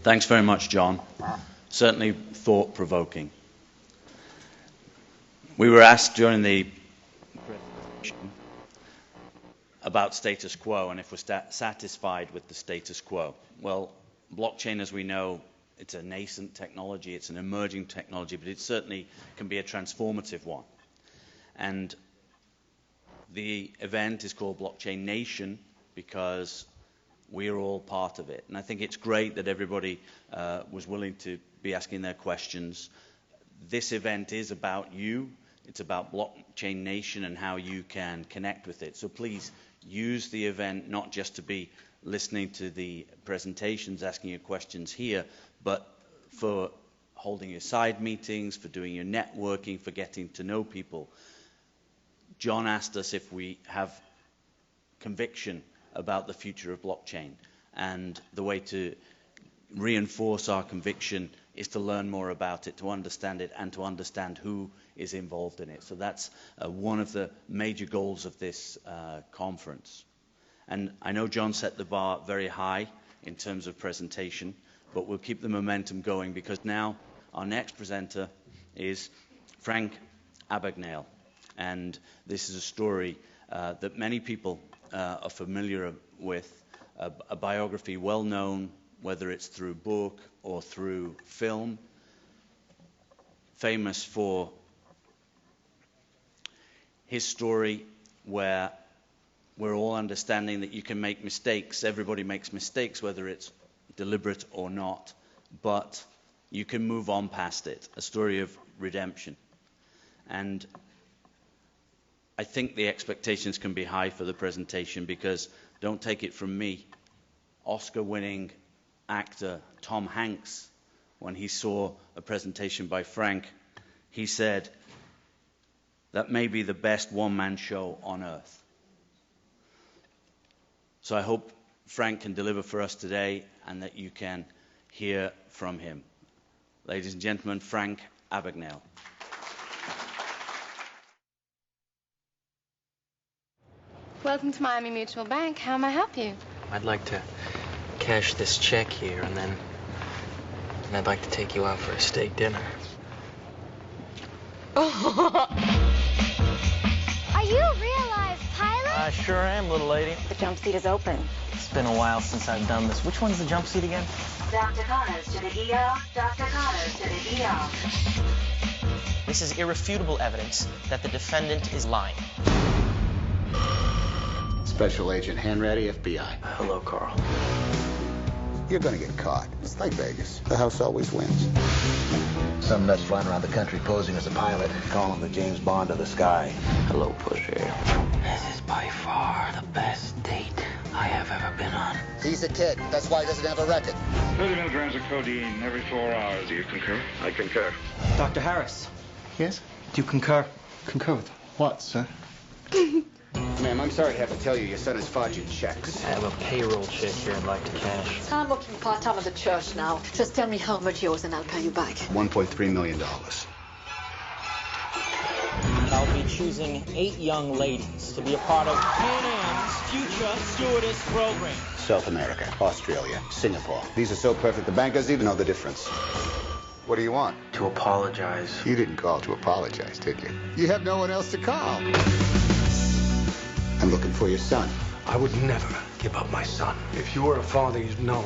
Thanks very much, John. Certainly thought-provoking. We were asked during the presentation about status quo and if we're satisfied with the status quo. Well, blockchain, as we know, it's a nascent technology, it's an emerging technology, but it certainly can be a transformative one. And the event is called Blockchain Nation because we're all part of it. And I think it's great that everybody was willing to be asking their questions. This event is about you. It's about Blockchain Nation and how you can connect with it. So please use the event not just to be listening to the presentations, asking your questions here, but for holding your side meetings, for doing your networking, for getting to know people. John asked us if we have conviction about the future of blockchain, and the way to reinforce our conviction is to learn more about it, to understand it, and to understand who is involved in it. So that's one of the major goals of this conference. And I know John set the bar very high in terms of presentation, but we'll keep the momentum going because now our next presenter is Frank Abagnale. And this is a story that many people are familiar with, a biography well known, whether it's through book or through film, famous for his story where we're all understanding that you can make mistakes. Everybody makes mistakes, whether it's deliberate or not, but you can move on past it, a story of redemption. And I think the expectations can be high for the presentation because, don't take it from me, Oscar-winning actor Tom Hanks, when he saw a presentation by Frank, he said, that may be the best one-man show on earth. So I hope Frank can deliver for us today and that you can hear from him. Ladies and gentlemen, Frank Abagnale. Welcome to Miami Mutual Bank. How may I help you? I'd like to cash this check here, and then I'd like to take you out for a steak dinner. Are you a real life pilot? I sure am, little lady. The jump seat is open. It's been a while since I've done this. Which one's the jump seat again? Dr. Connors to the ER. Dr. Connors to the ER. This is irrefutable evidence that the defendant is lying. Special Agent Hanratty, FBI. Hello, Carl. You're gonna get caught. It's like Vegas. The house always wins. Some nuts flying around the country posing as a pilot. Call him the James Bond of the sky. Hello, Pusher. This is by far the best date I have ever been on. He's a kid. That's why he doesn't have a record. 30 milligrams of codeine every 4 hours. Do you concur? I concur. Dr. Harris, Yes? do you concur? Concur with what, sir? Ma'am, I'm sorry to have to tell you your son is forging checks. I have a payroll check here I'd like to cash. I'm working part-time at the church now. Just tell me how much yours and I'll pay you back. $1.3 million. I'll be choosing 8 young ladies to be a part of Pan Am's future stewardess program. South America, Australia, Singapore. These are so perfect the bank doesn't even know the difference. What do you want? To apologize. You didn't call to apologize, did you? You have no one else to call. I'm looking for your son. I would never give up my son. If you were a father, you'd know.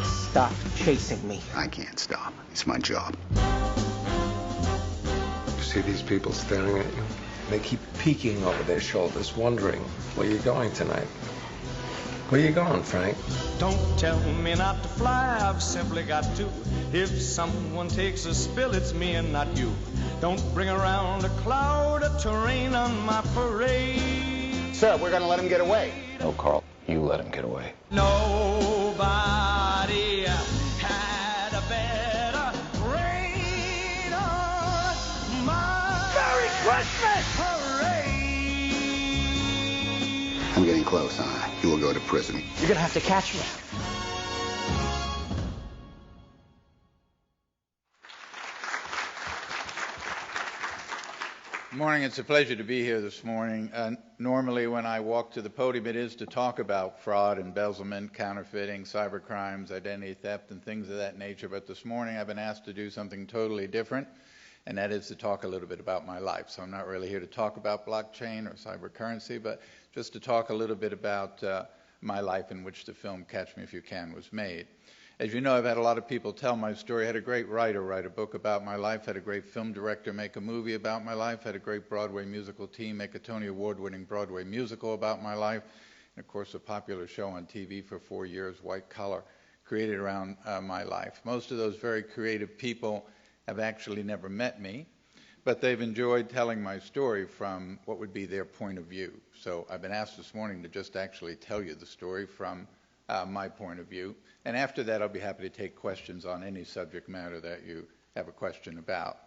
Stop chasing me. I can't stop. It's my job. You see these people staring at you? They keep peeking over their shoulders, wondering where you're going tonight. Where you going, Frank? Don't tell me not to fly, I've simply got to. If someone takes a spill, it's me and not you. Don't bring around a cloud of terrain on my parade. Sir, we're gonna let him get away. No, Carl. You let him get away. Nobody had a better rain on my Merry Christmas parade. I'm getting close, huh? You will go to prison. You're gonna have to catch me. Good morning. It's a pleasure to be here this morning. Normally when I walk to the podium, it is to talk about fraud, embezzlement, counterfeiting, cyber crimes, identity theft, and things of that nature. But this morning I've been asked to do something totally different, and that is to talk a little bit about my life. So I'm not really here to talk about blockchain or cyber currency, but just to talk a little bit about my life in which the film Catch Me If You Can was made. As you know, I've had a lot of people tell my story. I had a great writer write a book about my life, had a great film director make a movie about my life, had a great Broadway musical team make a Tony Award-winning Broadway musical about my life, and of course a popular show on TV for 4 years, White Collar, created around my life. Most of those very creative people have actually never met me, but they've enjoyed telling my story from what would be their point of view. So I've been asked this morning to just actually tell you the story from my point of view. And after that, I'll be happy to take questions on any subject matter that you have a question about.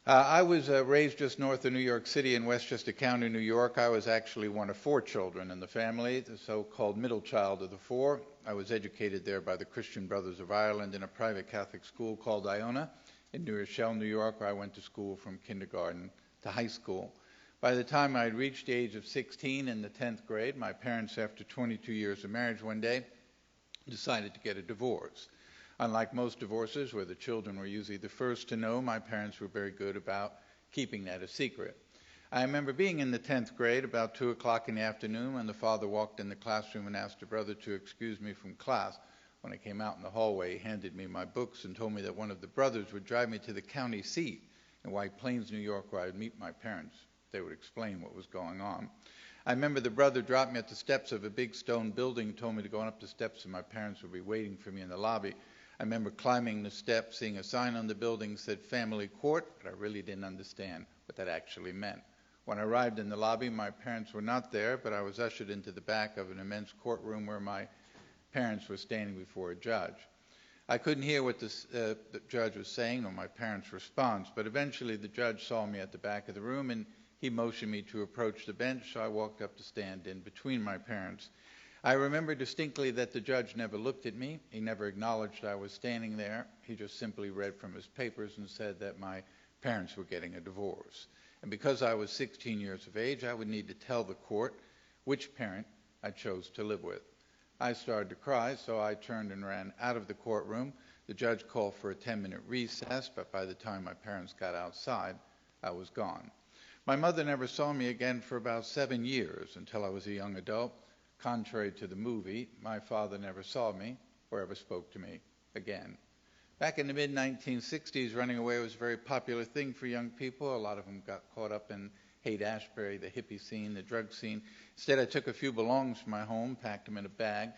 I was raised just north of New York City in Westchester County, New York. I was actually one of 4 children in the family, the so-called middle child of the 4. I was educated there by the Christian Brothers of Ireland in a private Catholic school called Iona in New Rochelle, New York, where I went to school from kindergarten to high school. By the time I had reached the age of 16 in the 10th grade, my parents, after 22 years of marriage one day, decided to get a divorce. Unlike most divorces, where the children were usually the first to know, my parents were very good about keeping that a secret. I remember being in the 10th grade about 2 o'clock in the afternoon when the father walked in the classroom and asked a brother to excuse me from class. When I came out in the hallway, he handed me my books and told me that one of the brothers would drive me to the county seat in White Plains, New York, where I would meet my parents. They would explain what was going on. I remember the brother dropped me at the steps of a big stone building, told me to go up the steps and my parents would be waiting for me in the lobby. I remember climbing the steps, seeing a sign on the building that said family court, but I really didn't understand what that actually meant. When I arrived in the lobby, my parents were not there, but I was ushered into the back of an immense courtroom where my parents were standing before a judge. I couldn't hear what the judge was saying or my parents' response, but eventually the judge saw me at the back of the room and he motioned me to approach the bench, so I walked up to stand in between my parents. I remember distinctly that the judge never looked at me. He never acknowledged I was standing there. He just simply read from his papers and said that my parents were getting a divorce. And because I was 16 years of age, I would need to tell the court which parent I chose to live with. I started to cry, so I turned and ran out of the courtroom. The judge called for a 10-minute recess, but by the time my parents got outside, I was gone. My mother never saw me again for about 7 years until I was a young adult. Contrary to the movie, my father never saw me or ever spoke to me again. Back in the mid-1960s, running away was a very popular thing for young people. A lot of them got caught up in Haight-Ashbury, the hippie scene, the drug scene. Instead, I took a few belongings from my home, packed them in a bag,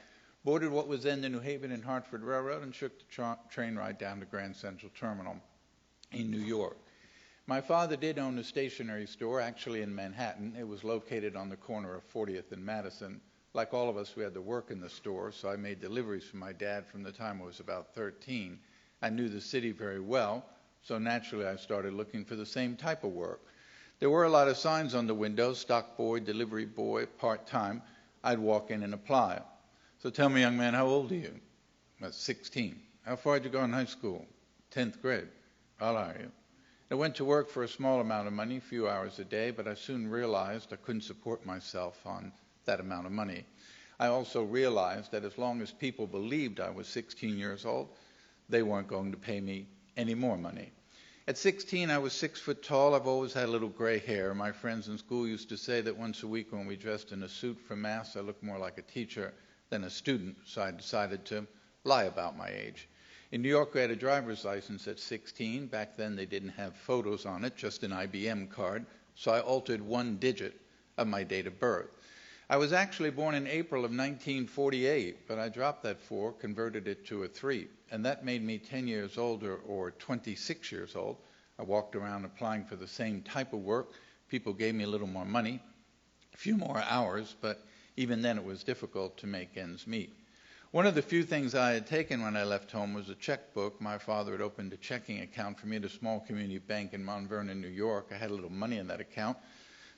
boarded what was then the New Haven and Hartford Railroad, and shook the train ride down to Grand Central Terminal in New York. My father did own a stationery store, actually in Manhattan. It was located on the corner of 40th and Madison. Like all of us, we had to work in the store, so I made deliveries for my dad from the time I was about 13. I knew the city very well, so naturally I started looking for the same type of work. There were a lot of signs on the windows, stock boy, delivery boy, part-time. I'd walk in and apply. So tell me, young man, how old are you? I was 16. How far did you go in high school? 10th grade. How old are you? I went to work for a small amount of money, a few hours a day, but I soon realized I couldn't support myself on that amount of money. I also realized that as long as people believed I was 16 years old, they weren't going to pay me any more money. At 16, I was 6 foot tall. I've always had a little gray hair. My friends in school used to say that once a week when we dressed in a suit for mass, I looked more like a teacher than a student, so I decided to lie about my age. In New York, I had a driver's license at 16. Back then, they didn't have photos on it, just an IBM card, so I altered 1 digit of my date of birth. I was actually born in April of 1948, but I dropped that 4, converted it to a 3, and that made me 10 years older or 26 years old. I walked around applying for the same type of work. People gave me a little more money, a few more hours, but even then it was difficult to make ends meet. One of the few things I had taken when I left home was a checkbook. My father had opened a checking account for me at a small community bank in Mount Vernon, New York. I had a little money in that account.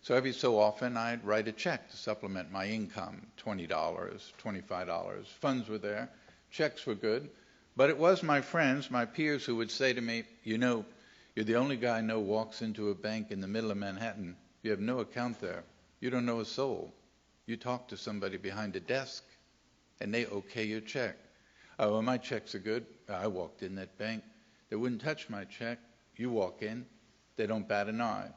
So every so often, I'd write a check to supplement my income, $20, $25. Funds were there. Checks were good. But it was my friends, my peers, who would say to me, you know, You're the only guy I know walks into a bank in the middle of Manhattan. You have no account there. You don't know a soul. You talk to somebody behind a desk, and they okay your check. Oh, well, my checks are good. I walked in that bank. They wouldn't touch my check. You walk in, they don't bat an eye.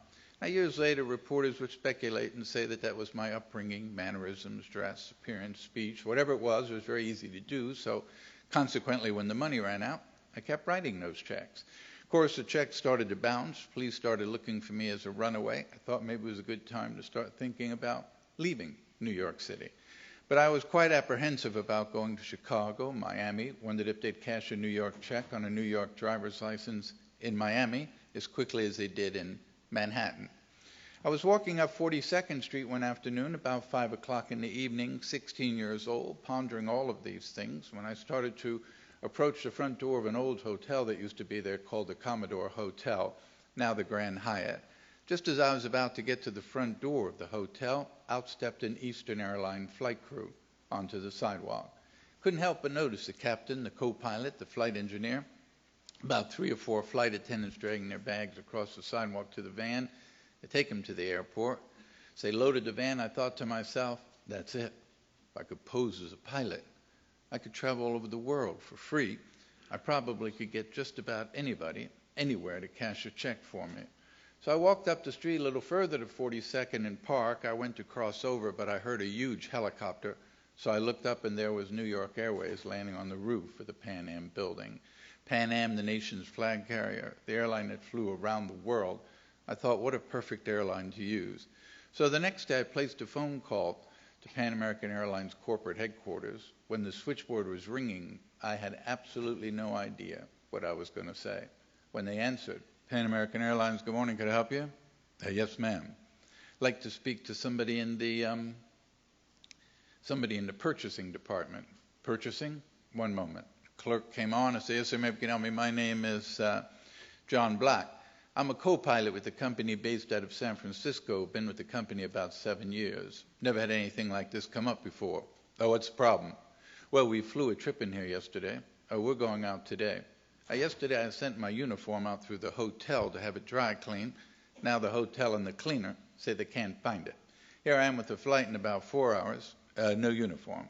Now, years later, reporters would speculate and say that that was my upbringing, mannerisms, dress, appearance, speech, whatever it was very easy to do. So consequently, when the money ran out, I kept writing those checks. Of course, the checks started to bounce. Police started looking for me as a runaway. I thought maybe it was a good time to start thinking about leaving New York City. But I was quite apprehensive about going to Chicago, Miami, wondered if they'd cash a New York check on a New York driver's license in Miami as quickly as they did in Manhattan. I was walking up 42nd Street one afternoon, about 5 o'clock in the evening, 16 years old, pondering all of these things, when I started to approach the front door of an old hotel that used to be there called the Commodore Hotel, now the Grand Hyatt. Just as I was about to get to the front door of the hotel, out stepped an Eastern Airline flight crew onto the sidewalk. Couldn't help but notice the captain, the co-pilot, the flight engineer, about 3 or 4 flight attendants dragging their bags across the sidewalk to the van. They take them to the airport. As they loaded the van, I thought to myself, that's it. If I could pose as a pilot, I could travel all over the world for free. I probably could get just about anybody, anywhere to cash a check for me. So I walked up the street a little further to 42nd and Park. I went to cross over, but I heard a huge helicopter. So I looked up, and there was New York Airways landing on the roof of the Pan Am building. Pan Am, the nation's flag carrier, the airline that flew around the world. I thought, what a perfect airline to use. So the next day, I placed a phone call to Pan American Airlines corporate headquarters. When the switchboard was ringing, I had absolutely no idea what I was going to say. When they answered, Pan American Airlines, good morning, could I help you? Yes, ma'am. I'd like to speak to somebody in the purchasing department. Purchasing? One moment. Clerk came on and said, yes, sir, maybe you can help me. My name is John Black. I'm a co-pilot with a company based out of San Francisco. Been with the company about 7 years. Never had anything like this come up before. Oh, what's the problem? Well, we flew a trip in here yesterday. Oh, we're going out today. Yesterday I sent my uniform out through the hotel to have it dry cleaned. Now the hotel and the cleaner say they can't find it. Here I am with the flight in about 4 hours. No uniform.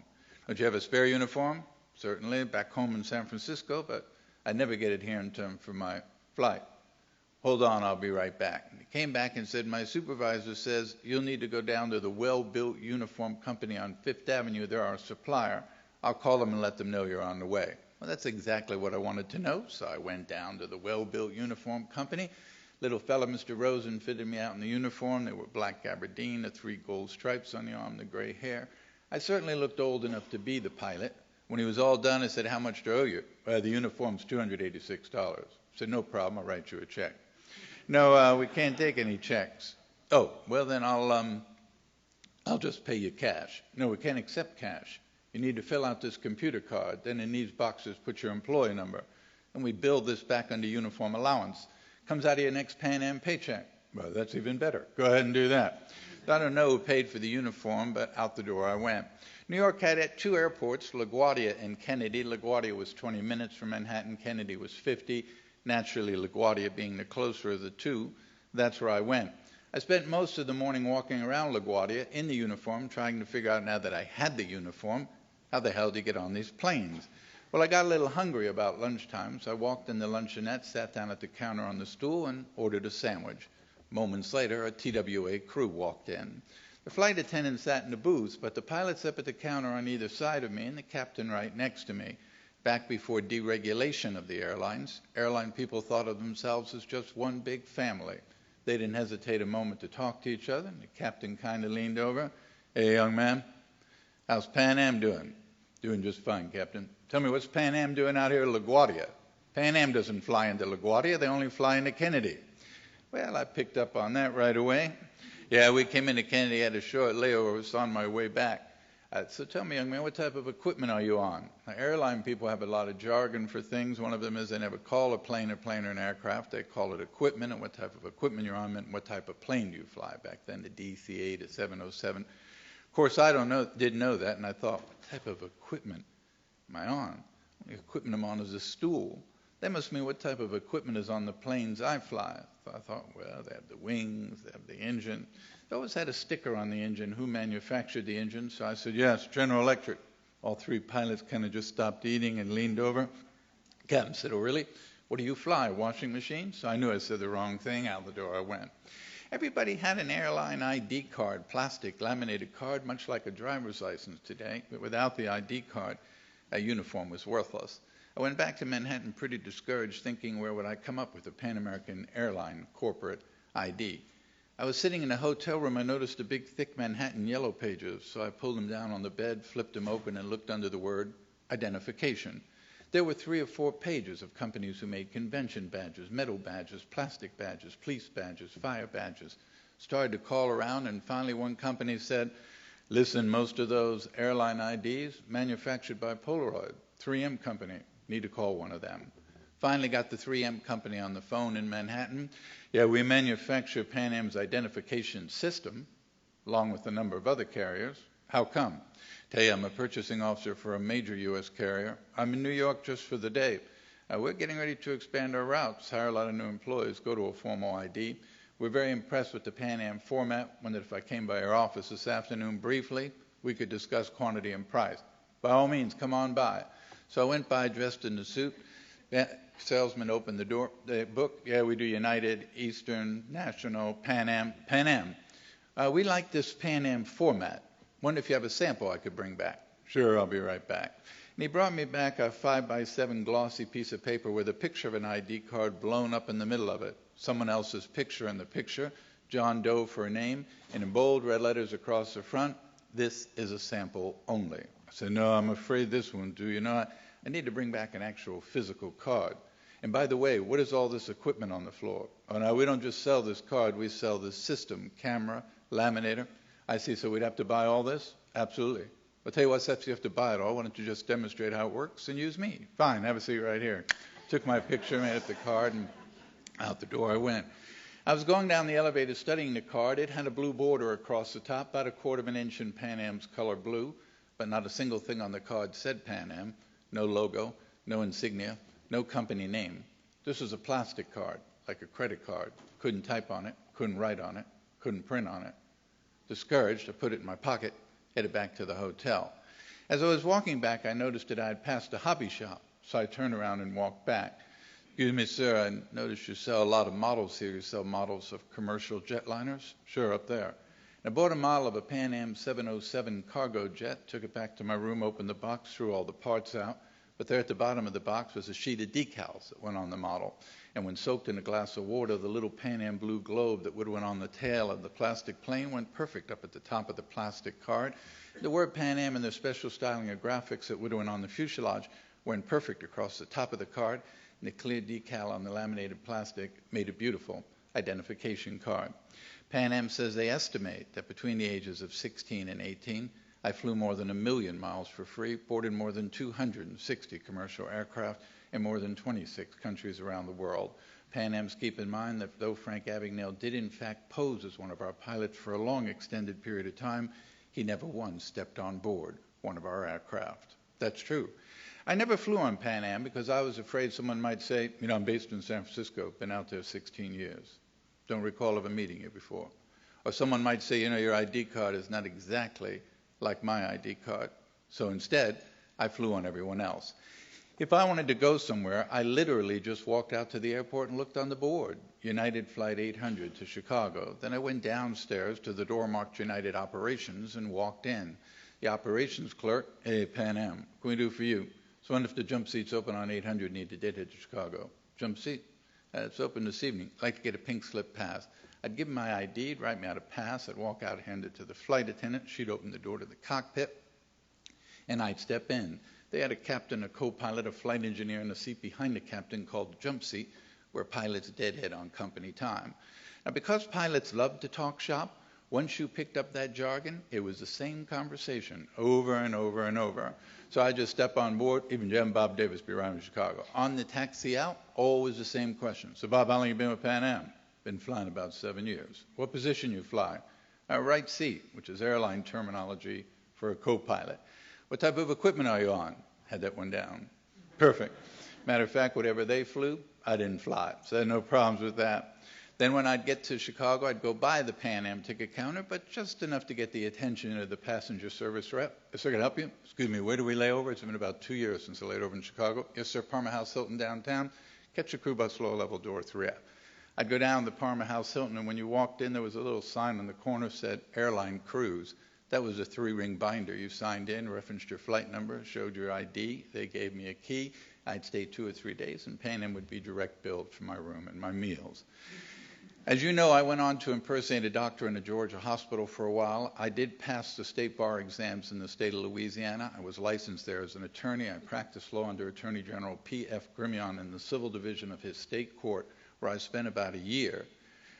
Don't you have a spare uniform? Certainly, back home in San Francisco, but I never get it here in time for my flight. Hold on, I'll be right back. And he came back and said, my supervisor says you'll need to go down to the Well-Built Uniform Company on 5th Avenue. They're our supplier. I'll call them and let them know you're on the way. Well, that's exactly what I wanted to know, so I went down to the Well-Built Uniform Company. Little fella, Mr. Rosen, fitted me out in the uniform. They were black gabardine, the 3 gold stripes on the arm, the gray hair. I certainly looked old enough to be the pilot. When he was all done, I said, how much do I owe you? The uniform's $286. I said, no problem, I'll write you a check. No, we can't take any checks. Oh, well then I'll just pay you cash. No, we can't accept cash. You need to fill out this computer card. Then in these boxes, put your employee number. And we bill this back under uniform allowance. Comes out of your next Pan Am paycheck. Well, that's even better. Go ahead and do that. I don't know who paid for the uniform, but out the door I went. New York had 2 airports, LaGuardia and Kennedy. LaGuardia was 20 minutes from Manhattan. Kennedy was 50. Naturally, LaGuardia being the closer of the 2, that's where I went. I spent most of the morning walking around LaGuardia in the uniform, trying to figure out, now that I had the uniform, how the hell do you get on these planes? Well, I got a little hungry about lunchtime, so I walked in the luncheonette, sat down at the counter on the stool, and ordered a sandwich. Moments later, a TWA crew walked in. The flight attendant sat in the booth, but the pilots up at the counter on either side of me and the captain right next to me. Back before deregulation of the airlines, airline people thought of themselves as just one big family. They didn't hesitate a moment to talk to each other. The captain kind of leaned over. Hey, young man, how's Pan Am doing? Doing just fine, Captain. Tell me, what's Pan Am doing out here at LaGuardia? Pan Am doesn't fly into LaGuardia. They only fly into Kennedy. Well, I picked up on that right away. Yeah, we came into Kennedy, had a short layover. I was on my way back. So tell me, young man, what type of equipment are you on? Now, airline people have a lot of jargon for things. One of them is they never call a plane or an aircraft. They call it equipment, and what type of equipment you're on meant what type of plane do you fly. Back then, the DC-8, the 707. Of course, I didn't know that, and I thought, what type of equipment am I on? The equipment I'm on is a stool. That must mean what type of equipment is on the planes I fly. I thought, well, they have the wings, they have the engine. They always had a sticker on the engine, who manufactured the engine. So I said, yes, General Electric. All three pilots kind of just stopped eating and leaned over. Captain said, oh, really? What do you fly, washing machine? So I knew I said the wrong thing. Out the door I went. Everybody had an airline ID card, plastic laminated card, much like a driver's license today. But without the ID card, a uniform was worthless. I went back to Manhattan pretty discouraged, thinking where would I come up with a Pan American airline corporate ID. I was sitting in a hotel room. I noticed the big, thick Manhattan yellow pages, so I pulled them down on the bed, flipped them open, and looked under the word identification. There were 3 or 4 pages of companies who made convention badges, metal badges, plastic badges, police badges, fire badges. Started to call around, and finally one company said, listen, most of those airline IDs manufactured by Polaroid, 3M company. Need to call one of them. Finally got the 3M company on the phone in Manhattan. Yeah, we manufacture Pan Am's identification system, along with a number of other carriers. How come? Tell you, I'm a purchasing officer for a major U.S. carrier. I'm in New York just for the day. We're getting ready to expand our routes, hire a lot of new employees, go to a formal ID. We're very impressed with the Pan Am format. Wondered if I came by your office this afternoon briefly, we could discuss quantity and price. By all means, come on by. So I went by dressed in the suit. Salesman opened the book. Yeah, we do United, Eastern, National, Pan Am. Pan Am. We like this Pan Am format. Wonder if you have a sample I could bring back. Sure, I'll be right back. And he brought me back a 5x7 glossy piece of paper with a picture of an ID card blown up in the middle of it. Someone else's picture in the picture, John Doe for a name, and in bold red letters across the front, this is a sample only. I said, no, I'm afraid this won't do. You know, I need to bring back an actual physical card. And by the way, what is all this equipment on the floor? Oh, no, we don't just sell this card. We sell this system, camera, laminator. I see, so we'd have to buy all this? Absolutely. I'll tell you what, if you have to buy it all, why don't you just demonstrate how it works and use me? Fine, have a seat right here. Took my picture, made up the card, and out the door I went. I was going down the elevator studying the card. It had a blue border across the top, about 1/4 inch in Pan Am's color blue, but not a single thing on the card said Pan Am. No logo, no insignia, no company name. This was a plastic card, like a credit card. Couldn't type on it, couldn't write on it, couldn't print on it. Discouraged, I put it in my pocket, headed back to the hotel. As I was walking back, I noticed that I had passed a hobby shop, so I turned around and walked back. Excuse me, sir, I noticed you sell a lot of models here. You sell models of commercial jetliners? Sure, up there. I bought a model of a Pan Am 707 cargo jet, took it back to my room, opened the box, threw all the parts out. But there at the bottom of the box was a sheet of decals that went on the model. And when soaked in a glass of water, the little Pan Am blue globe that would have went on the tail of the plastic plane went perfect up at the top of the plastic card. The word Pan Am and the special styling of graphics that would have went on the fuselage went perfect across the top of the card. And the clear decal on the laminated plastic made a beautiful identification card. Pan Am says they estimate that between the ages of 16 and 18, I flew more than 1 million miles for free, boarded more than 260 commercial aircraft in more than 26 countries around the world. Pan Am's keep in mind that though Frank Abagnale did in fact pose as one of our pilots for a long extended period of time, he never once stepped on board one of our aircraft. That's true. I never flew on Pan Am because I was afraid someone might say, you know, I'm based in San Francisco, been out there 16 years. Don't recall ever meeting you before. Or someone might say, you know, your ID card is not exactly like my ID card. So instead, I flew on everyone else. If I wanted to go somewhere, I literally just walked out to the airport and looked on the board. United Flight 800 to Chicago. Then I went downstairs to the door marked United Operations and walked in. The operations clerk, hey, Pan Am, what can we do for you? So I wonder if the jump seat's open on 800 need to head to Chicago. Jump seat? It's open this evening. I'd like to get a pink slip pass. I'd give him my ID, he'd write me out a pass. I'd walk out, hand it to the flight attendant. She'd open the door to the cockpit, and I'd step in. They had a captain, a co-pilot, a flight engineer, and a seat behind the captain called the jump seat, where pilots deadhead on company time. Now, because pilots love to talk shop, once you picked up that jargon, it was the same conversation over and over and over. So I just step on board, even Jim Bob Davis be around in Chicago. On the taxi out, always the same question. So Bob, how long you been with Pan Am? Been flying about 7 years. What position you fly? Right seat, which is airline terminology for a co-pilot. What type of equipment are you on? Had that one down. Perfect. Matter of fact, whatever they flew, I didn't fly. So I had no problems with that. Then when I'd get to Chicago, I'd go by the Pan Am ticket counter, but just enough to get the attention of the passenger service rep. Sir, can I help you? Excuse me, where do we lay over? It's been about 2 years since I laid over in Chicago. Yes, sir, Parma House Hilton downtown. Catch a crew bus, lower level door 3F. I'd go down the Parma House Hilton, and when you walked in, there was a little sign on the corner that said Airline Cruise. That was a 3-ring binder. You signed in, referenced your flight number, showed your ID. They gave me a key. I'd stay 2 or 3 days, and Pan Am would be direct billed for my room and my meals. As you know, I went on to impersonate a doctor in a Georgia hospital for a while. I did pass the state bar exams in the state of Louisiana. I was licensed there as an attorney. I practiced law under Attorney General P.F. Grimion in the civil division of his state court, where I spent about a year.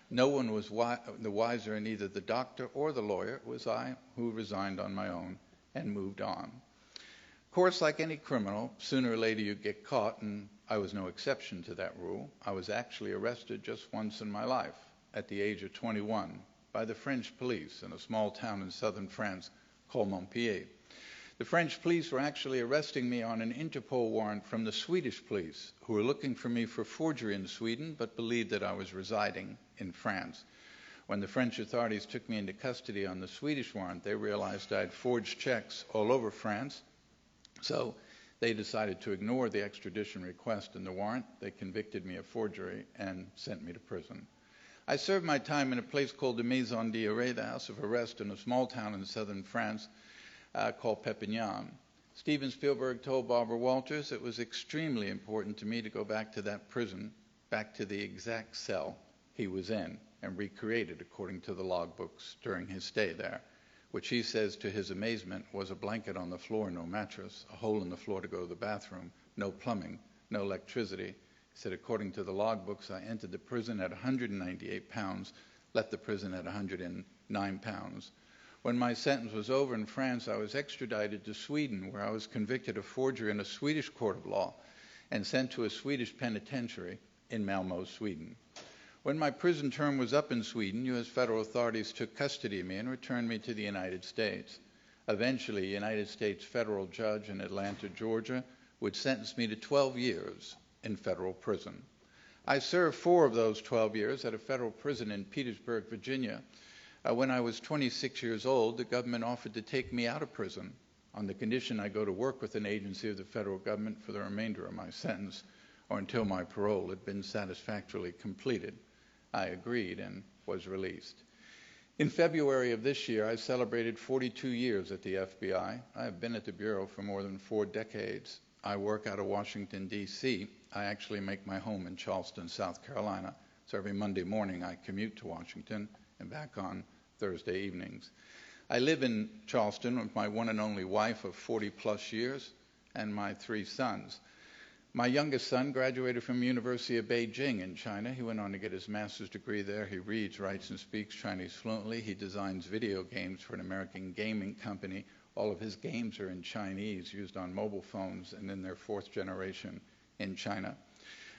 No one was the wiser in either the doctor or the lawyer. It was I who resigned on my own and moved on. Of course, like any criminal, sooner or later you get caught, and I was no exception to that rule. I was actually arrested just once in my life, at the age of 21, by the French police in a small town in southern France called Montpellier. The French police were actually arresting me on an Interpol warrant from the Swedish police, who were looking for me for forgery in Sweden, but believed that I was residing in France. When the French authorities took me into custody on the Swedish warrant, they realized I had forged checks all over France. So they decided to ignore the extradition request in the warrant. They convicted me of forgery and sent me to prison. I served my time in a place called the Maison d'Arrêt, the house of arrest, in a small town in southern France called Perpignan. Steven Spielberg told Barbara Walters it was extremely important to me to go back to that prison, back to the exact cell he was in, and recreate it according to the logbooks during his stay there, which he says, to his amazement, was a blanket on the floor, no mattress, a hole in the floor to go to the bathroom, no plumbing, no electricity. He said, according to the logbooks, I entered the prison at 198 pounds, left the prison at 109 pounds. When my sentence was over in France, I was extradited to Sweden, where I was convicted of forgery in a Swedish court of law and sent to a Swedish penitentiary in Malmö, Sweden. When my prison term was up in Sweden, U.S. federal authorities took custody of me and returned me to the United States. Eventually, a United States federal judge in Atlanta, Georgia, would sentence me to 12 years in federal prison. I served 4 of those 12 years at a federal prison in Petersburg, Virginia. When I was 26 years old, the government offered to take me out of prison on the condition I go to work with an agency of the federal government for the remainder of my sentence, or until my parole had been satisfactorily completed. I agreed and was released. In February of this year, I celebrated 42 years at the FBI. I have been at the Bureau for more than 4 decades. I work out of Washington, D.C. I actually make my home in Charleston, South Carolina. So every Monday morning, I commute to Washington and back on Thursday evenings. I live in Charleston with my one and only wife of 40-plus years and my 3 sons. My youngest son graduated from the University of Beijing in China. He went on to get his master's degree there. He reads, writes, and speaks Chinese fluently. He designs video games for an American gaming company. All of his games are in Chinese, used on mobile phones, and in their 4th generation in China.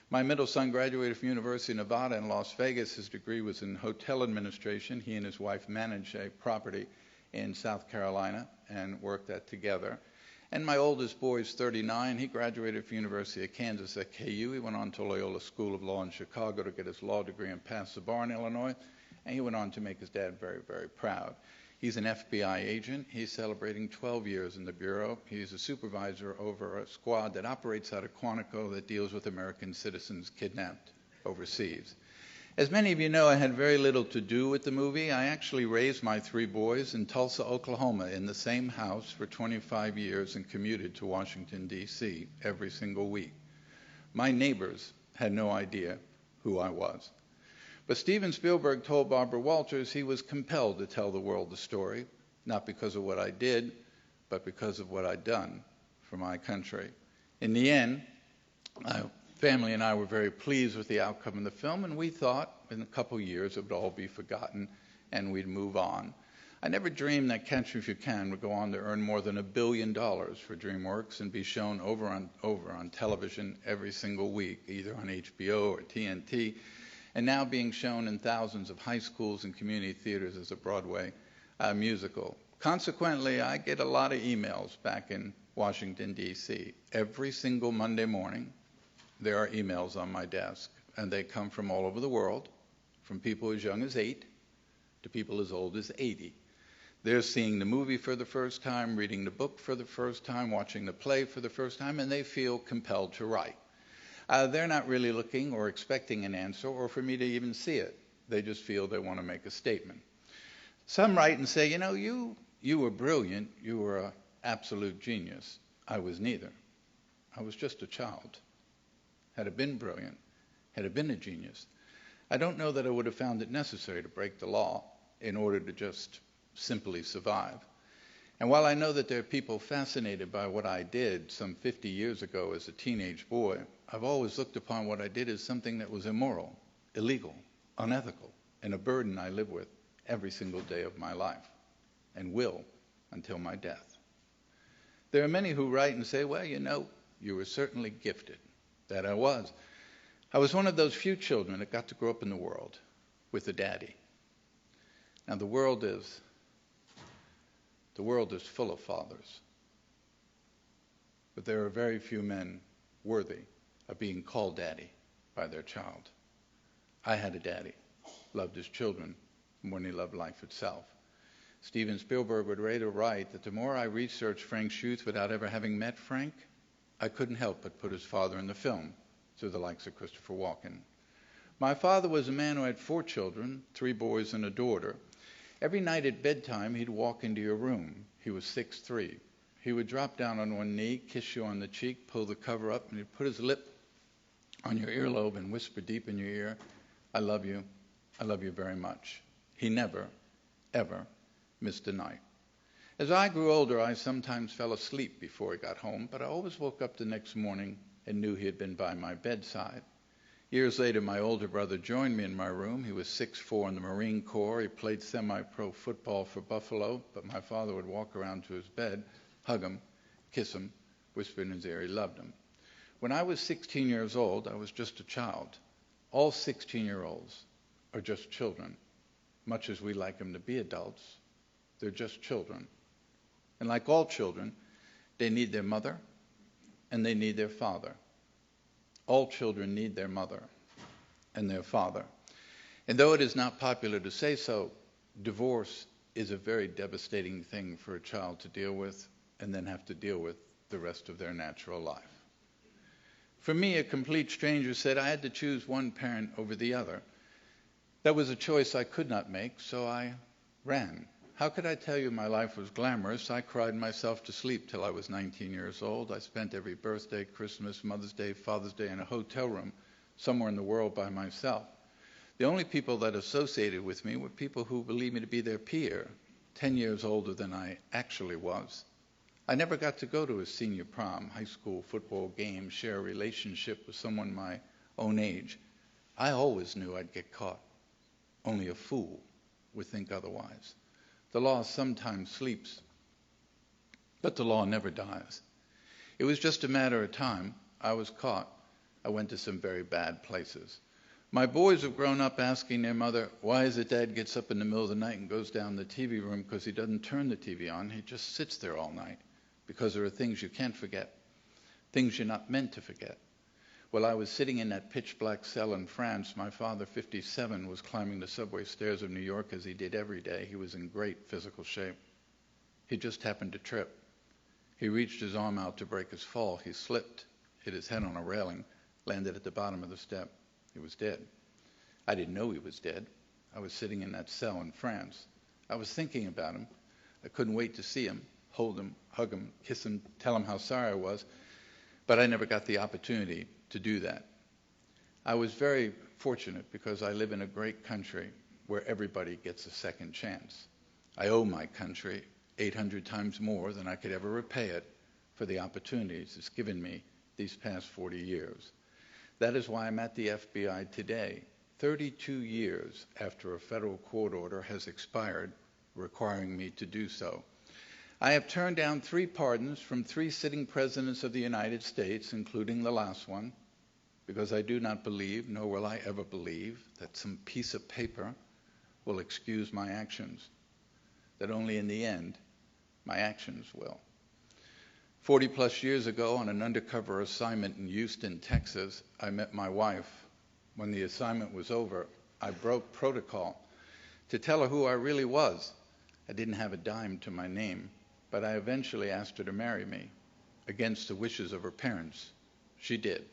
My middle son graduated from University of Nevada in Las Vegas. His degree was in hotel administration. He and his wife manage a property in South Carolina and work that together. And my oldest boy is 39. He graduated from University of Kansas at KU. He went on to Loyola School of Law in Chicago to get his law degree and pass the bar in Illinois. And he went on to make his dad very, very proud. He's an FBI agent. He's celebrating 12 years in the Bureau. He's a supervisor over a squad that operates out of Quantico that deals with American citizens kidnapped overseas. As many of you know, I had very little to do with the movie. I actually raised my 3 boys in Tulsa, Oklahoma, in the same house for 25 years and commuted to Washington, D.C. every single week. My neighbors had no idea who I was. But Steven Spielberg told Barbara Walters he was compelled to tell the world the story, not because of what I did, but because of what I'd done for my country. In the end, family and I were very pleased with the outcome of the film, and we thought in a couple years it would all be forgotten and we'd move on. I never dreamed that Catch Me If You Can would go on to earn more than $1 billion for DreamWorks and be shown over on television every single week, either on HBO or TNT, and now being shown in thousands of high schools and community theaters as a Broadway musical. Consequently, I get a lot of emails back in Washington, D.C. every single Monday morning there are emails on my desk, and they come from all over the world, from people as young as 8 to people as old as 80. They're seeing the movie for the first time, reading the book for the first time, watching the play for the first time, and they feel compelled to write. They're not really looking or expecting an answer or for me to even see it. They just feel they want to make a statement. Some write and say, you were brilliant, you were an absolute genius. I was neither. I was just a child. Had it been brilliant, had it been a genius, I don't know that I would have found it necessary to break the law in order to just simply survive. And while I know that there are people fascinated by what I did some 50 years ago as a teenage boy, I've always looked upon what I did as something that was immoral, illegal, unethical, and a burden I live with every single day of my life, and will until my death. There are many who write and say, well, you were certainly gifted. That I was. I was one of those few children that got to grow up in the world with a daddy. Now the world is full of fathers, but there are very few men worthy of being called daddy by their child. I had a daddy, loved his children more than he loved life itself. Steven Spielberg would later write that the more I researched Frank's youth without ever having met Frank, I couldn't help but put his father in the film, through the likes of Christopher Walken. My father was a man who had 4 children, 3 boys and a daughter. Every night at bedtime, he'd walk into your room. He was 6'3". He would drop down on one knee, kiss you on the cheek, pull the cover up, and he'd put his lip on your earlobe and whisper deep in your ear, I love you very much. He never, ever missed a night. As I grew older, I sometimes fell asleep before he got home, but I always woke up the next morning and knew he had been by my bedside. Years later, my older brother joined me in my room. He was 6'4" in the Marine Corps. He played semi-pro football for Buffalo, but my father would walk around to his bed, hug him, kiss him, whisper in his ear he loved him. When I was 16 years old, I was just a child. All 16-year-olds are just children. Much as we like them to be adults, they're just children. And like all children, they need their mother and they need their father. All children need their mother and their father. And though it is not popular to say so, divorce is a very devastating thing for a child to deal with and then have to deal with the rest of their natural life. For me, a complete stranger said I had to choose one parent over the other. That was a choice I could not make, so I ran. How could I tell you my life was glamorous? I cried myself to sleep till I was 19 years old. I spent every birthday, Christmas, Mother's Day, Father's Day in a hotel room somewhere in the world by myself. The only people that associated with me were people who believed me to be their peer, 10 years older than I actually was. I never got to go to a senior prom, high school football game, share a relationship with someone my own age. I always knew I'd get caught. Only a fool would think otherwise. The law sometimes sleeps, but the law never dies. It was just a matter of time. I was caught. I went to some very bad places. My boys have grown up asking their mother, why is it Dad gets up in the middle of the night and goes down the TV room because he doesn't turn the TV on. He just sits there all night because there are things you can't forget, things you're not meant to forget. While I was sitting in that pitch black cell in France, my father, 57, was climbing the subway stairs of New York as he did every day. He was in great physical shape. He just happened to trip. He reached his arm out to break his fall. He slipped, hit his head on a railing, landed at the bottom of the step. He was dead. I didn't know he was dead. I was sitting in that cell in France. I was thinking about him. I couldn't wait to see him, hold him, hug him, kiss him, tell him how sorry I was, but I never got the opportunity to do that. I was very fortunate because I live in a great country where everybody gets a second chance. I owe my country 800 times more than I could ever repay it for the opportunities it's given me these past 40 years. That is why I'm at the FBI today, 32 years after a federal court order has expired requiring me to do so. I have turned down 3 pardons from 3 sitting presidents of the United States, including the last one, because I do not believe, nor will I ever believe, that some piece of paper will excuse my actions, that only in the end my actions will. 40-plus years ago, on an undercover assignment in Houston, Texas, I met my wife. When the assignment was over, I broke protocol to tell her who I really was. I didn't have a dime to my name, but I eventually asked her to marry me, against the wishes of her parents. She did.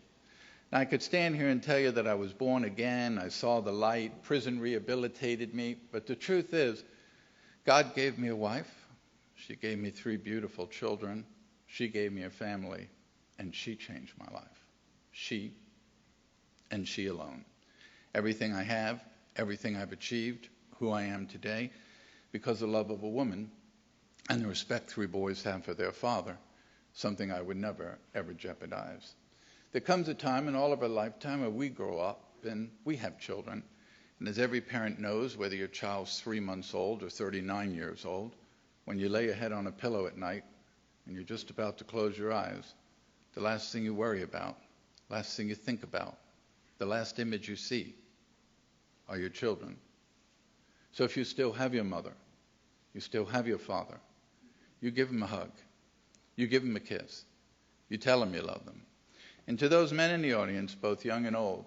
Now, I could stand here and tell you that I was born again, I saw the light, prison rehabilitated me, but the truth is, God gave me a wife, she gave me 3 beautiful children, she gave me a family, and she changed my life. She, and she alone. Everything I have, everything I've achieved, who I am today, because of the love of a woman and the respect 3 boys have for their father, something I would never, ever jeopardize. There comes a time in all of our lifetime where we grow up and we have children. And as every parent knows, whether your child's 3 months old or 39 years old, when you lay your head on a pillow at night and you're just about to close your eyes, the last thing you worry about, last thing you think about, the last image you see are your children. So if you still have your mother, you still have your father, you give them a hug, you give them a kiss, you tell them you love them. And to those men in the audience, both young and old,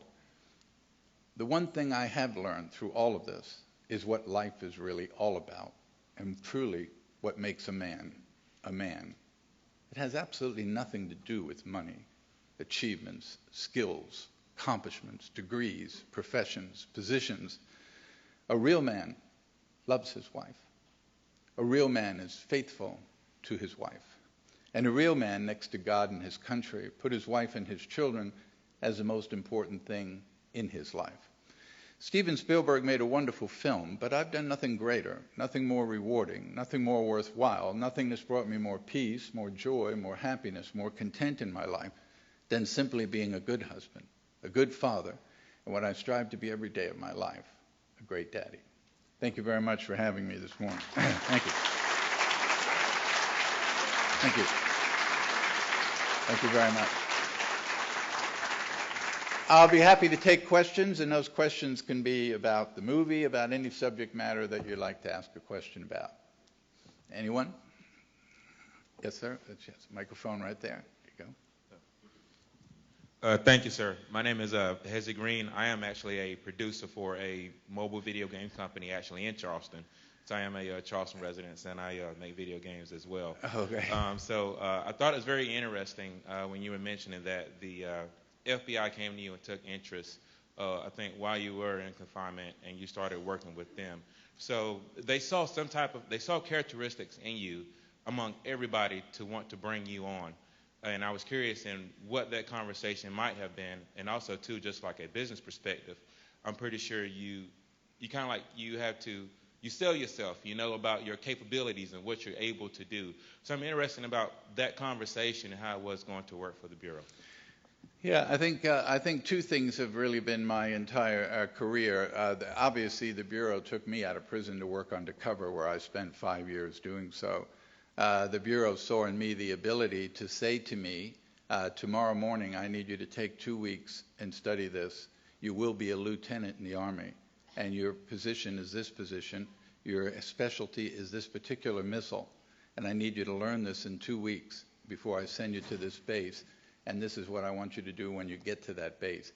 the one thing I have learned through all of this is what life is really all about, and truly what makes a man a man. It has absolutely nothing to do with money, achievements, skills, accomplishments, degrees, professions, positions. A real man loves his wife. A real man is faithful to his wife. And a real man, next to God and his country, put his wife and his children as the most important thing in his life. Steven Spielberg made a wonderful film, but I've done nothing greater, nothing more rewarding, nothing more worthwhile, nothing that's brought me more peace, more joy, more happiness, more content in my life than simply being a good husband, a good father, and what I strive to be every day of my life, a great daddy. Thank you very much for having me this morning. Thank you. Thank you. Thank you very much. I'll be happy to take questions, and those questions can be about the movie, about any subject matter that you'd like to ask a question about. Anyone? Yes, sir. Yes, microphone right there. There you go. Thank you, sir. My name is Hezzy Green. I am actually a producer for a mobile video game company actually in Charleston. So I am a Charleston resident, and I make video games as well. Okay. So I thought it was very interesting when you were mentioning that the FBI came to you and took interest, I think, while you were in confinement, and you started working with them. So they saw characteristics in you among everybody to want to bring you on. And I was curious in what that conversation might have been, and also, too, just like a business perspective, I'm pretty sure you kind of like you sell yourself, you know, about your capabilities and what you're able to do. So I'm interested about that conversation and how it was going to work for the Bureau. Yeah, I think 2 things have really been my entire career. Obviously, the Bureau took me out of prison to work undercover, where I spent 5 years doing so. The Bureau saw in me the ability to say to me, tomorrow morning I need you to take 2 weeks and study this. You will be a lieutenant in the Army, and your position is this position. Your specialty is this particular missile, and I need you to learn this in 2 weeks before I send you to this base, and this is what I want you to do when you get to that base.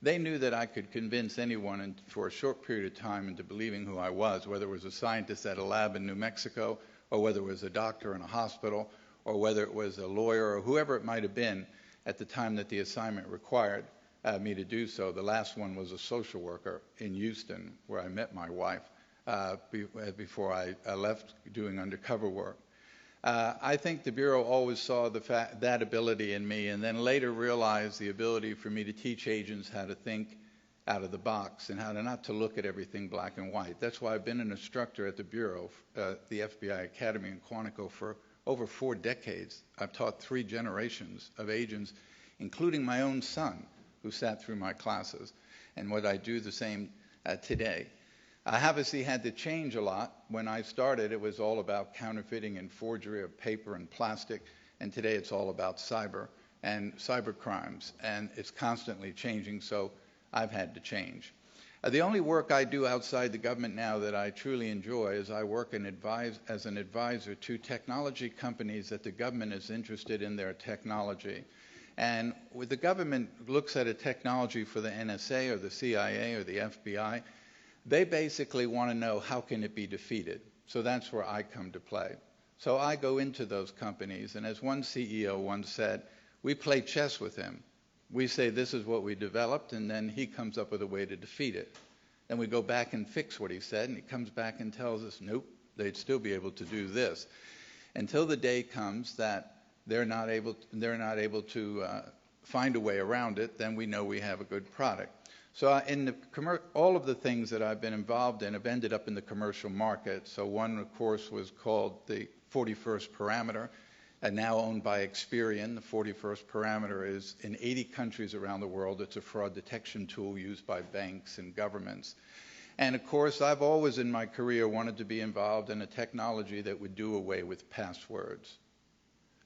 They knew that I could convince anyone for a short period of time into believing who I was, whether it was a scientist at a lab in New Mexico, or whether it was a doctor in a hospital, or whether it was a lawyer, or whoever it might have been at the time that the assignment required me to do so. The last one was a social worker in Houston, where I met my wife before I left doing undercover work. I think the Bureau always saw that ability in me, and then later realized the ability for me to teach agents how to think out of the box and how to not to look at everything black and white. That's why I've been an instructor at the Bureau, the FBI Academy in Quantico, for over 4 decades. I've taught 3 generations of agents, including my own son, who sat through my classes, and what I do the same today. I obviously had to change a lot. When I started, it was all about counterfeiting and forgery of paper and plastic, and today it's all about cyber and cyber crimes, and it's constantly changing, so I've had to change. The only work I do outside the government now that I truly enjoy is I work as an advisor to technology companies that the government is interested in their technology. And when the government looks at a technology for the NSA or the CIA or the FBI, they basically want to know how can it be defeated. So that's where I come to play. So I go into those companies, and as one CEO once said, we play chess with him. We say this is what we developed, and then he comes up with a way to defeat it. Then we go back and fix what he said, and he comes back and tells us, nope, they'd still be able to do this. Until the day comes that they're not able to find a way around it, then we know we have a good product. So all of the things that I've been involved in have ended up in the commercial market. So one, of course, was called the 41st Parameter, and now owned by Experian. The 41st Parameter is in 80 countries around the world. It's a fraud detection tool used by banks and governments. And of course, I've always in my career wanted to be involved in a technology that would do away with passwords.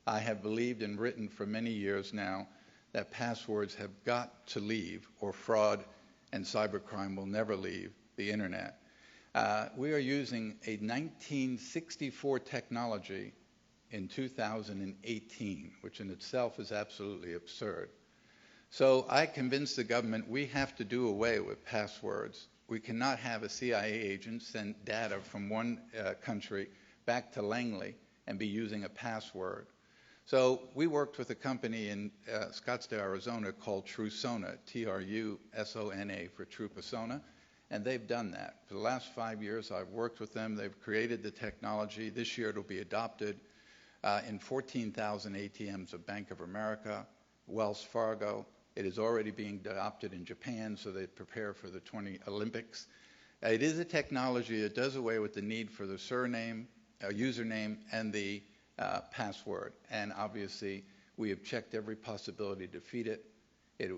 I have believed and written for many years now that passwords have got to leave, or fraud and cybercrime will never leave the internet. We are using a 1964 technology in 2018, which in itself is absolutely absurd. So I convinced the government we have to do away with passwords. We cannot have a CIA agent send data from one country back to Langley and be using a password. So we worked with a company in Scottsdale, Arizona called Trusona, T-R-U-S-O-N-A for True Persona, and they've done that. For the last 5 years, I've worked with them. They've created the technology. This year, it'll be adopted in 14,000 ATMs of Bank of America, Wells Fargo. It is already being adopted in Japan, so they prepare for the 20 Olympics. It is a technology that does away with the need for the username, and the password. And obviously, we have checked every possibility to defeat it.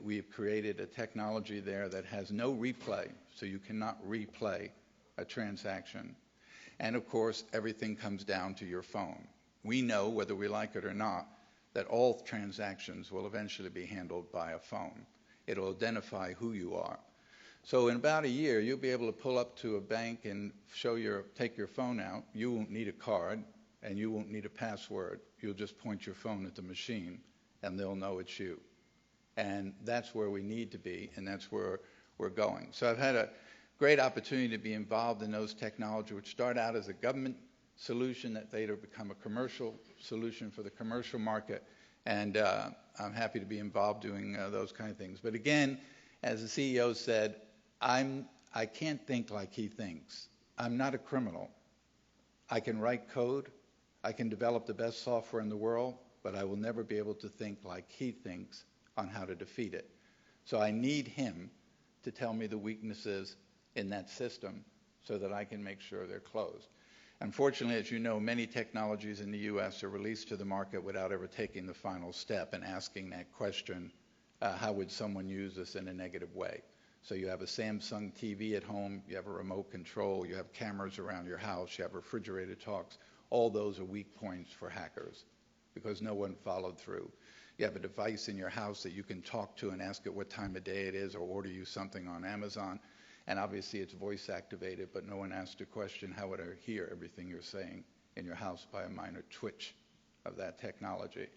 We have created a technology there that has no replay, so you cannot replay a transaction. And of course, everything comes down to your phone. We know, whether we like it or not, that all transactions will eventually be handled by a phone. It'll identify who you are. So in about a year, you'll be able to pull up to a bank and take your phone out. You won't need a card, and you won't need a password. You'll just point your phone at the machine, and they'll know it's you. And that's where we need to be, and that's where we're going. So I've had a great opportunity to be involved in those technologies, which start out as a government solution that later become a commercial solution for the commercial market. And I'm happy to be involved doing those kind of things. But again, as the CEO said, I can't think like he thinks. I'm not a criminal. I can write code. I can develop the best software in the world, but I will never be able to think like he thinks on how to defeat it. So I need him to tell me the weaknesses in that system so that I can make sure they're closed. Unfortunately, as you know, many technologies in the U.S. are released to the market without ever taking the final step and asking that question, how would someone use this in a negative way? So you have a Samsung TV at home, you have a remote control, you have cameras around your house, you have refrigerator talks. All those are weak points for hackers because no one followed through. You have a device in your house that you can talk to and ask it what time of day it is or order you something on Amazon. And obviously it's voice activated, but no one asked a question, how would I hear everything you're saying in your house by a minor twitch of that technology?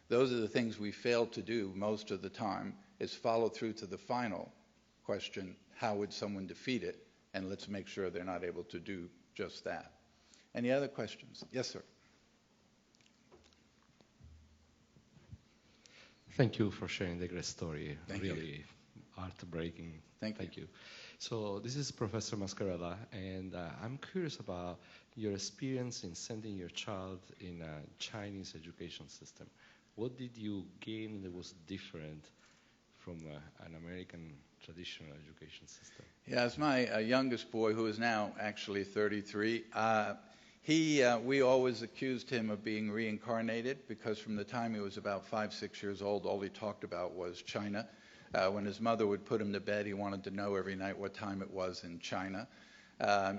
Those are the things we fail to do most of the time, is follow through to the final question, how would someone defeat it? And let's make sure they're not able to do just that. Any other questions? Yes, sir. Thank you for sharing the great story. Thank really you. Heartbreaking. Thank you. So this is Professor Mascarella, and I'm curious about your experience in sending your child in a Chinese education system. What did you gain that was different from an American traditional education system? Yeah, as my youngest boy, who is now actually 33, we always accused him of being reincarnated because from the time he was about 5, 6 years old, all he talked about was China. When his mother would put him to bed, he wanted to know every night what time it was in China.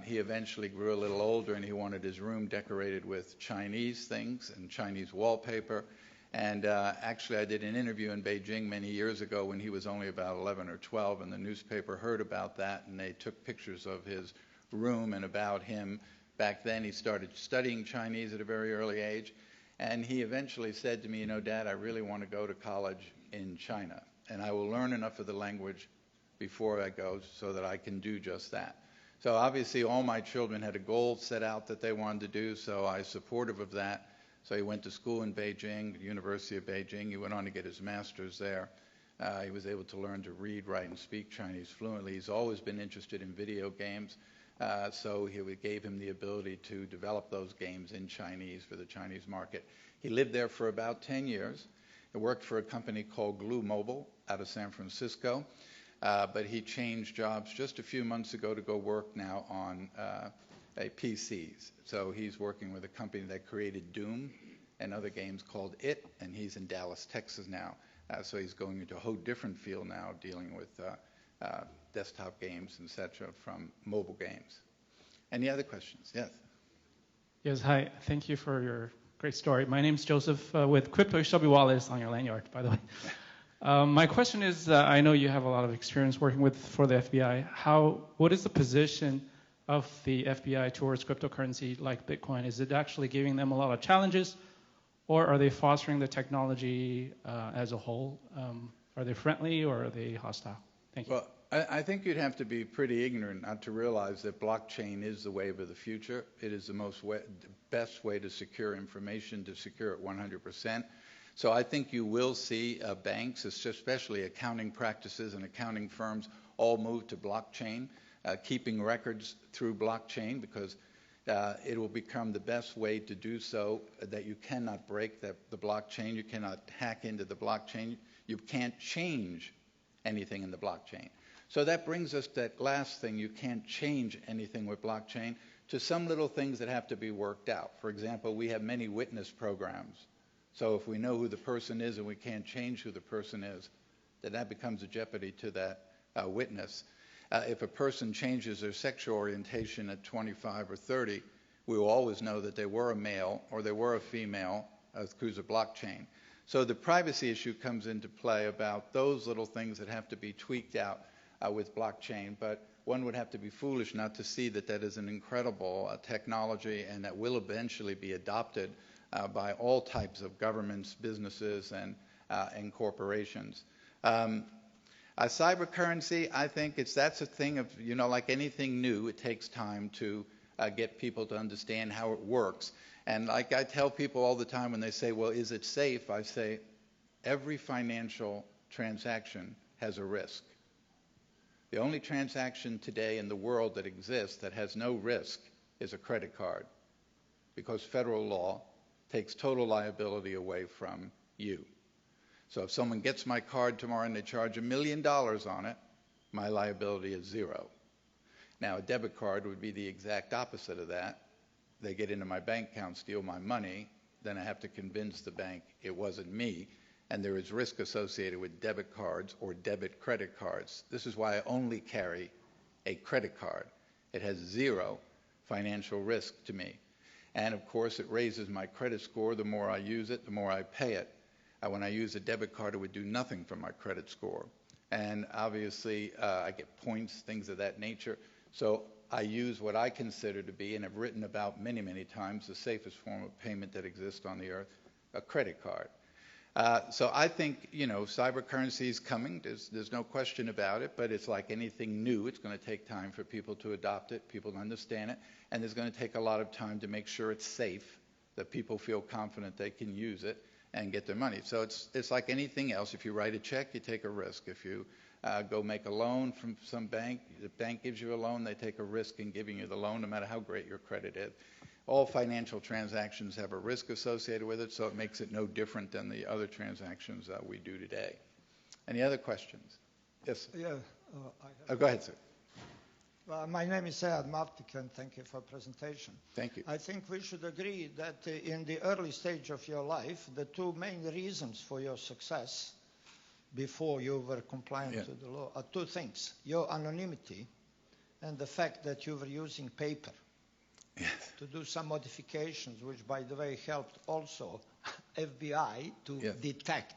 He eventually grew a little older and he wanted his room decorated with Chinese things and Chinese wallpaper. And actually, I did an interview in Beijing many years ago when he was only about 11 or 12, and the newspaper heard about that, and they took pictures of his room and about him. Back then, he started studying Chinese at a very early age, and he eventually said to me, you know, Dad, I really want to go to college in China, and I will learn enough of the language before I go so that I can do just that. So obviously, all my children had a goal set out that they wanted to do, so I was supportive of that. So he went to school in Beijing, the University of Beijing. He went on to get his master's there. He was able to learn to read, write, and speak Chinese fluently. He's always been interested in video games, so we gave him the ability to develop those games in Chinese for the Chinese market. He lived there for about 10 years. He worked for a company called Glue Mobile out of San Francisco, but he changed jobs just a few months ago to go work now on PCs. So he's working with a company that created Doom and other games called It, and he's in Dallas, Texas now. So he's going into a whole different field now, dealing with desktop games, etc., from mobile games. Any other questions? Yes. Yes, hi. Thank you for your great story. My name's Joseph with Crypto Shelby Wallace on your lanyard, by the way. My question is, I know you have a lot of experience working for the FBI. What is the position of the FBI towards cryptocurrency like Bitcoin? Is it actually giving them a lot of challenges, or are they fostering the technology as a whole? Are they friendly or are they hostile? Thank you. Well, I think you'd have to be pretty ignorant not to realize that blockchain is the wave of the future. It is the best way to secure information, to secure it 100%. So I think you will see banks, especially accounting practices and accounting firms, all move to blockchain. Keeping records through blockchain, because it will become the best way to do so, that you cannot break the blockchain, you cannot hack into the blockchain, you can't change anything in the blockchain. So that brings us to that last thing, you can't change anything with blockchain, to some little things that have to be worked out. For example, we have many witness programs. So if we know who the person is and we can't change who the person is, then that becomes a jeopardy to that witness. If a person changes their sexual orientation at 25 or 30, we will always know that they were a male or they were a female through the blockchain. So the privacy issue comes into play about those little things that have to be tweaked out with blockchain, but one would have to be foolish not to see that that is an incredible technology and that will eventually be adopted by all types of governments, businesses, and corporations. Cybercurrency, I think that's a thing of, like anything new, it takes time to get people to understand how it works. And like I tell people all the time when they say, well, is it safe? I say, every financial transaction has a risk. The only transaction today in the world that exists that has no risk is a credit card, because federal law takes total liability away from you. So if someone gets my card tomorrow and they charge $1 million on it, my liability is zero. Now, a debit card would be the exact opposite of that. They get into my bank account, steal my money, then I have to convince the bank it wasn't me, and there is risk associated with debit cards or debit credit cards. This is why I only carry a credit card. It has zero financial risk to me. And of course, it raises my credit score. The more I use it, the more I pay it. When I use a debit card, it would do nothing for my credit score. And obviously, I get points, things of that nature. So I use what I consider to be, and have written about many, many times, the safest form of payment that exists on the earth, a credit card. So I think, cybercurrency is coming. There's no question about it, but it's like anything new. It's going to take time for people to adopt it, people to understand it, and there's going to take a lot of time to make sure it's safe, that people feel confident they can use it and get their money. So it's like anything else. If you write a check, you take a risk. If you go make a loan from some bank, the bank gives you a loan, they take a risk in giving you the loan, no matter how great your credit is. All financial transactions have a risk associated with it, so it makes it no different than the other transactions that we do today. Any other questions? Yes? Yeah. Go ahead, sir. My name is Sead Martik, and thank you for the presentation. Thank you. I think we should agree that in the early stage of your life, the two main reasons for your success before you were compliant to the law are two things: your anonymity and the fact that you were using paper to do some modifications, which, by the way, helped also FBI to Yes. detect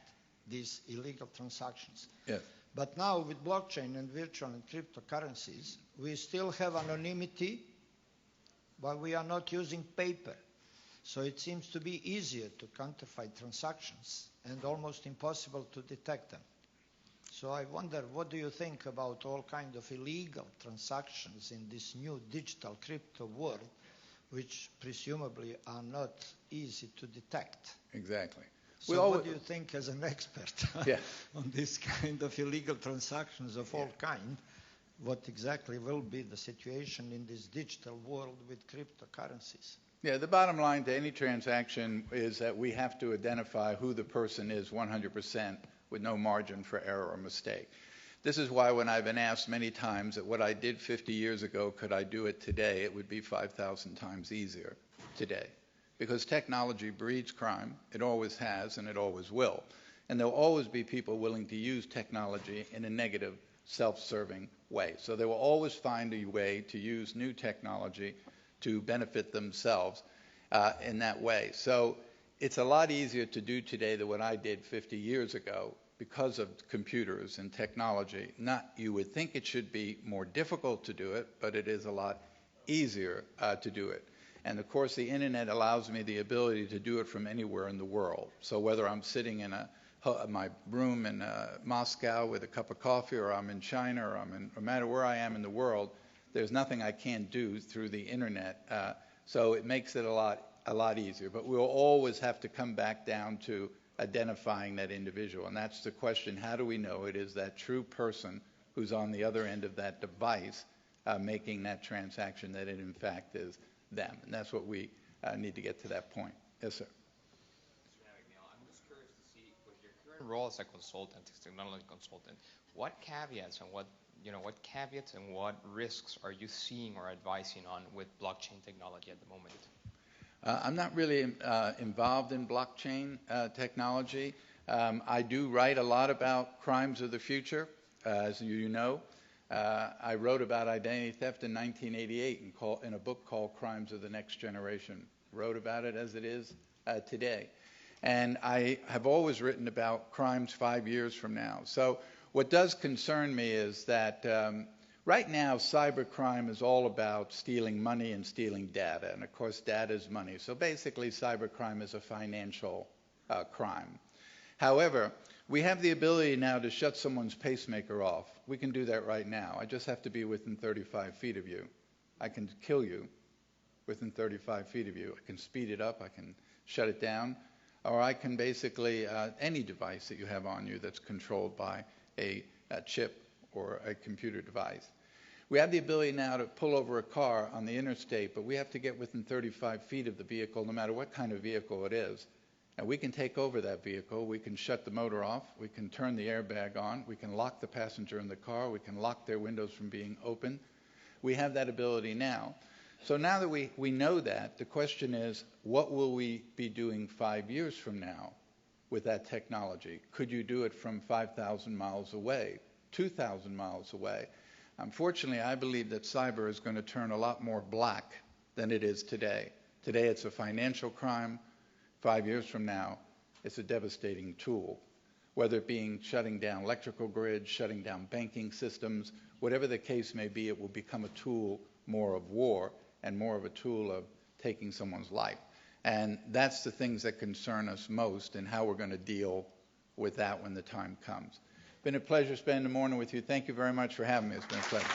these illegal transactions. Yes. But now with blockchain and virtual and cryptocurrencies, we still have anonymity, but we are not using paper. So it seems to be easier to counterfeit transactions and almost impossible to detect them. So I wonder, what do you think about all kinds of illegal transactions in this new digital crypto world, which presumably are not easy to detect? Exactly. So what do you think as an expert Yeah. on this kind of illegal transactions of all kinds? What exactly will be the situation in this digital world with cryptocurrencies? Yeah, the bottom line to any transaction is that we have to identify who the person is 100% with no margin for error or mistake. This is why when I've been asked many times that what I did 50 years ago, could I do it today, it would be 5,000 times easier today. Because technology breeds crime. It always has and it always will. And there'll always be people willing to use technology in a negative, self-serving way. So they will always find a way to use new technology to benefit themselves in that way. So it's a lot easier to do today than what I did 50 years ago because of computers and technology. You would think it should be more difficult to do it, but it is a lot easier to do it. And of course, the internet allows me the ability to do it from anywhere in the world. So whether I'm sitting in my room in Moscow with a cup of coffee, or I'm in China, or no matter where I am in the world, there's nothing I can't do through the internet. So it makes it a lot easier. But we'll always have to come back down to identifying that individual. And that's the question: how do we know it is that true person who's on the other end of that device making that transaction, that it in fact is them? And that's what we need to get to that point. Yes, sir. Mr. Abagnale, I'm just curious to see, with your current role as a consultant, as a technology consultant, what caveats and what risks are you seeing or advising on with blockchain technology at the moment? I'm not really involved in blockchain technology. I do write a lot about crimes of the future, as you know. I wrote about identity theft in 1988 in a book called Crimes of the Next Generation. Wrote about it as it is today. And I have always written about crimes 5 years from now. So what does concern me is that right now cybercrime is all about stealing money and stealing data. And of course, data is money. So basically, cybercrime is a financial crime. However, we have the ability now to shut someone's pacemaker off. We can do that right now. I just have to be within 35 feet of you. I can kill you within 35 feet of you. I can speed it up. I can shut it down. Or I can basically, any device that you have on you that's controlled by a chip or a computer device. We have the ability now to pull over a car on the interstate, but we have to get within 35 feet of the vehicle, no matter what kind of vehicle it is. And we can take over that vehicle. We can shut the motor off. We can turn the airbag on. We can lock the passenger in the car. We can lock their windows from being open. We have that ability now. So now that we know that, the question is, what will we be doing 5 years from now with that technology? Could you do it from 5,000 miles away, 2,000 miles away? Unfortunately, I believe that cyber is going to turn a lot more black than it is today. Today, it's a financial crime. 5 years from now, it's a devastating tool, whether it being shutting down electrical grids, shutting down banking systems, whatever the case may be, it will become a tool more of war and more of a tool of taking someone's life. And that's the things that concern us most, and how we're going to deal with that when the time comes. It's been a pleasure spending the morning with you. Thank you very much for having me. It's been a pleasure.